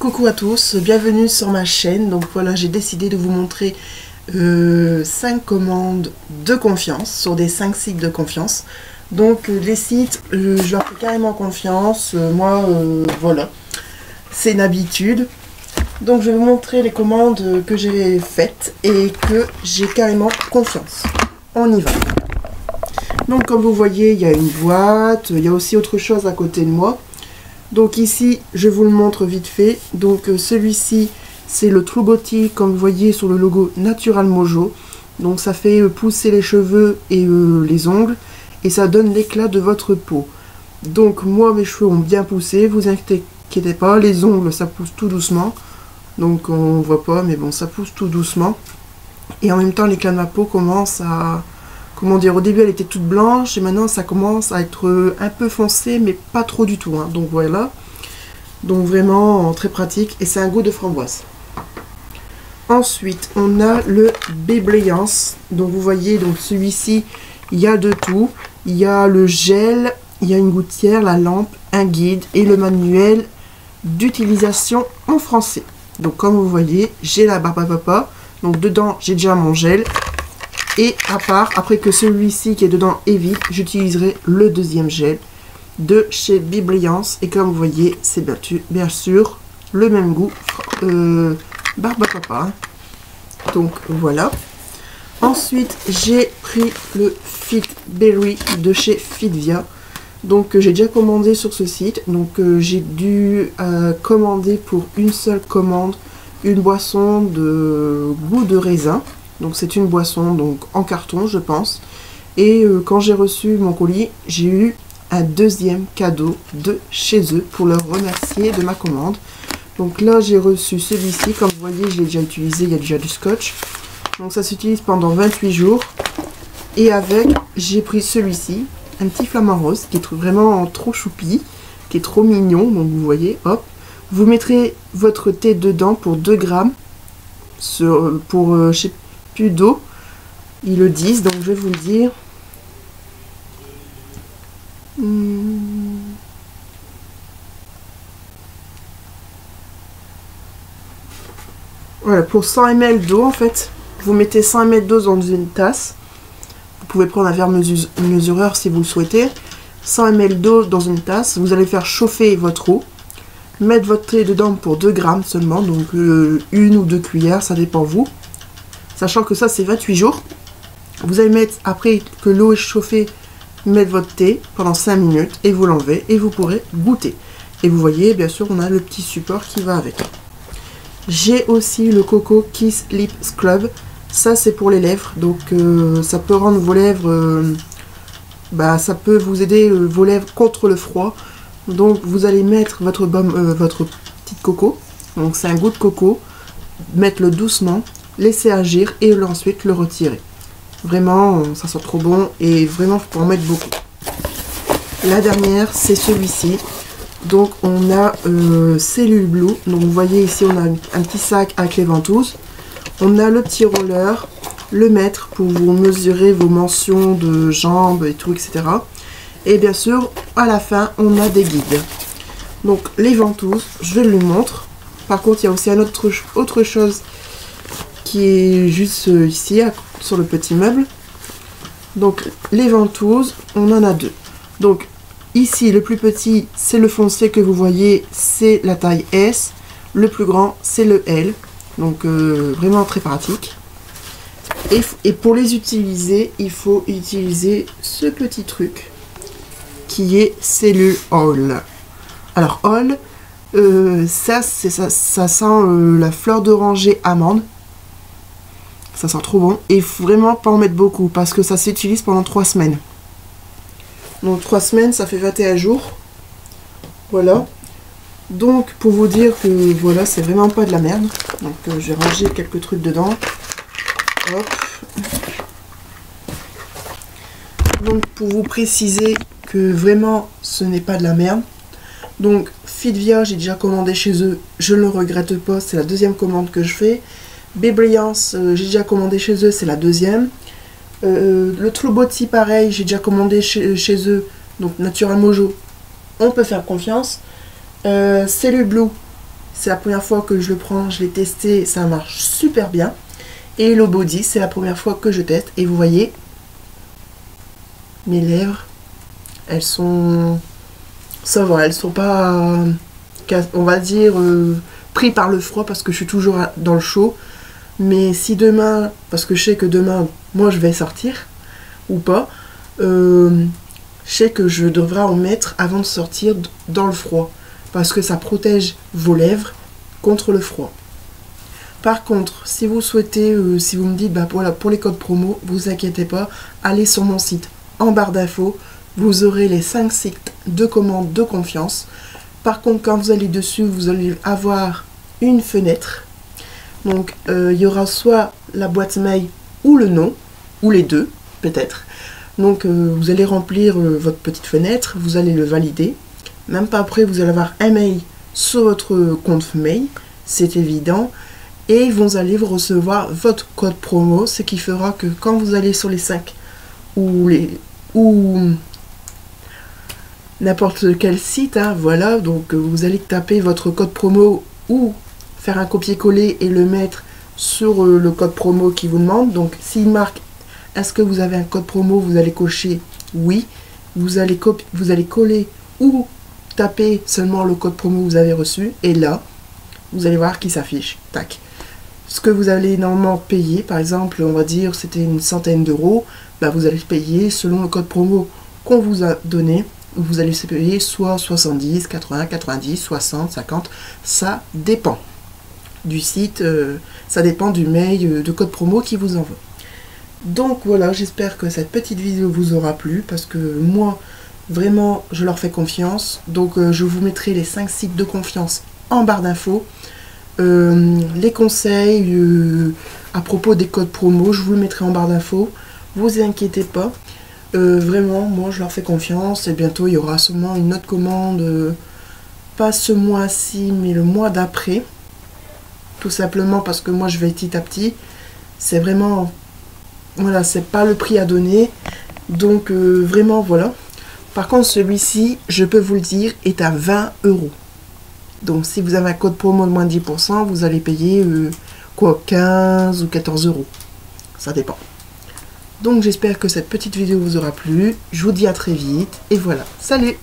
Coucou à tous, bienvenue sur ma chaîne. Donc voilà, j'ai décidé de vous montrer 5 commandes de confiance sur des 5 sites de confiance. Donc les sites, je leur fais carrément confiance. Voilà, c'est une habitude. Donc je vais vous montrer les commandes que j'ai faites et que j'ai carrément confiance. On y va. Donc comme vous voyez, il y a une boîte, il y a aussi autre chose à côté de moi. Donc ici, je vous le montre vite fait. Donc celui-ci, c'est le True Beauty, comme vous voyez sur le logo Natural Mojo. Donc ça fait pousser les cheveux et les ongles. Et ça donne l'éclat de votre peau. Donc moi, mes cheveux ont bien poussé, vous inquiétez pas. Les ongles, ça pousse tout doucement. Donc on voit pas, mais bon, ça pousse tout doucement. Et en même temps, l'éclat de ma peau commence à... Comment dire, au début elle était toute blanche et maintenant ça commence à être un peu foncé mais pas trop du tout, hein. Donc voilà, donc vraiment très pratique et c'est un goût de framboise. Ensuite on a le Bébléance, donc vous voyez, donc celui-ci il y a de tout, il y a le gel, il y a une gouttière, la lampe, un guide et le manuel d'utilisation en français. Donc comme vous voyez, j'ai la barbe à papa, donc dedans j'ai déjà mon gel. Et à part, après que celui-ci qui est dedans est vide, j'utiliserai le deuxième gel de chez Bébléance. Et comme vous voyez, c'est bien sûr le même goût, barbe à papa. Donc voilà. Ensuite, j'ai pris le Fit Berry de chez Fitvia. Donc j'ai déjà commandé sur ce site. Donc j'ai dû commander pour une seule commande une boisson de goût de raisin. Donc c'est une boisson donc en carton, je pense. Et quand j'ai reçu mon colis, j'ai eu un deuxième cadeau de chez eux pour leur remercier de ma commande. Donc là j'ai reçu celui-ci, comme vous voyez je l'ai déjà utilisé, il y a déjà du scotch. Donc ça s'utilise pendant 28 jours. Et avec, j'ai pris celui-ci, un petit flamant rose qui est vraiment trop choupi, qui est trop mignon. Donc vous voyez, hop. Vous mettrez votre thé dedans pour 2 grammes, je sais plus d'eau, ils le disent, donc je vais vous le dire. Voilà, pour 100 ml d'eau, en fait, vous mettez 100 ml d'eau dans une tasse. Vous pouvez prendre un verre mesureur si vous le souhaitez. 100 ml d'eau dans une tasse, vous allez faire chauffer votre eau, mettre votre thé dedans pour 2 grammes seulement, donc 1 ou 2 cuillères, ça dépend vous. Sachant que ça c'est 28 jours. Vous allez mettre, après que l'eau est chauffée, mettre votre thé pendant 5 minutes et vous l'enlevez et vous pourrez goûter. Et vous voyez, bien sûr, on a le petit support qui va avec. J'ai aussi le Coco Kiss Lip Scrub. Ça c'est pour les lèvres. Donc ça peut rendre vos lèvres... ça peut vous aider vos lèvres contre le froid. Donc vous allez mettre votre petite coco. Donc c'est un goût de coco. Mettre-le doucement. Laisser agir et ensuite le retirer. Vraiment, ça sent trop bon et vraiment, il faut en mettre beaucoup. La dernière, c'est celui-ci. Donc, on a Cellule Blue. Donc, vous voyez ici, on a un petit sac avec les ventouses. On a le petit roller, le mètre pour vous mesurer vos mentions de jambes et tout, etc. Et bien sûr, à la fin, on a des guides. Donc, les ventouses, je le montre. Par contre, il y a aussi autre chose qui est juste ici sur le petit meuble. Donc les ventouses, on en a 2. Donc ici le plus petit c'est le foncé que vous voyez, c'est la taille S. Le plus grand c'est le L. Donc vraiment très pratique. Et pour les utiliser, il faut utiliser ce petit truc qui est Cellule All. Alors All, ça sent la fleur d'oranger amande. Ça sent trop bon. Et il faut vraiment pas en mettre beaucoup parce que ça s'utilise pendant 3 semaines. Donc 3 semaines, ça fait 21 jours. Voilà. Donc pour vous dire que voilà, c'est vraiment pas de la merde. Donc j'ai rangé quelques trucs dedans. Hop. Donc pour vous préciser que vraiment ce n'est pas de la merde. Donc Fitvia, j'ai déjà commandé chez eux. Je ne le regrette pas. C'est la deuxième commande que je fais. Bébléance, j'ai déjà commandé chez eux, c'est la deuxième. Le True Beauty, pareil, j'ai déjà commandé chez eux. Donc Natural Mojo, on peut faire confiance. Cellule Blue, c'est la première fois que je le prends, je l'ai testé, ça marche super bien. Et le body, c'est la première fois que je teste. Et vous voyez, mes lèvres, elles sont... ça va, elles sont pas, on va dire, pris par le froid parce que je suis toujours dans le chaud. Mais si demain, parce que je sais que demain, moi je vais sortir, ou pas, je sais que je devrais en mettre avant de sortir dans le froid. Parce que ça protège vos lèvres contre le froid. Par contre, si vous souhaitez, si vous me dites, bah voilà, pour les codes promo, vous inquiétez pas, allez sur mon site en barre d'infos, vous aurez les 5 sites de commande de confiance. Par contre, quand vous allez dessus, vous allez avoir une fenêtre. Donc, il y aura soit la boîte mail ou le nom, ou les deux, peut-être. Donc, vous allez remplir votre petite fenêtre, vous allez le valider. Même pas après, vous allez avoir un mail sur votre compte mail, c'est évident. Et vous allez recevoir votre code promo, ce qui fera que quand vous allez sur les 5 ou n'importe quel site, hein, voilà, donc vous allez taper votre code promo ou faire un copier-coller et le mettre sur le code promo qui vous demande. Donc s'il marque est-ce que vous avez un code promo, vous allez cocher oui, vous allez coller ou taper seulement le code promo que vous avez reçu et là vous allez voir qui s'affiche, tac. Ce que vous allez normalement payer, par exemple, on va dire c'était une centaine d'euros, bah vous allez payer selon le code promo qu'on vous a donné. Vous allez payer soit 70, 80, 90, 60, 50, ça dépend du site, ça dépend du mail de code promo qui vous envoie. Donc voilà, j'espère que cette petite vidéo vous aura plu, parce que moi, vraiment, je leur fais confiance. Donc je vous mettrai les 5 sites de confiance en barre d'infos. Les conseils à propos des codes promo, je vous le mettrai en barre d'infos. Vous inquiétez pas. Vraiment, moi je leur fais confiance. Et bientôt il y aura sûrement une autre commande. Pas ce mois-ci, mais le mois d'après. Tout simplement parce que moi je vais petit à petit. C'est vraiment... voilà, c'est pas le prix à donner. Donc vraiment voilà. Par contre celui-ci, je peux vous le dire, est à 20 euros. Donc si vous avez un code promo de moins de 10%, vous allez payer quoi, 15 ou 14 euros. Ça dépend. Donc j'espère que cette petite vidéo vous aura plu. Je vous dis à très vite. Et voilà. Salut!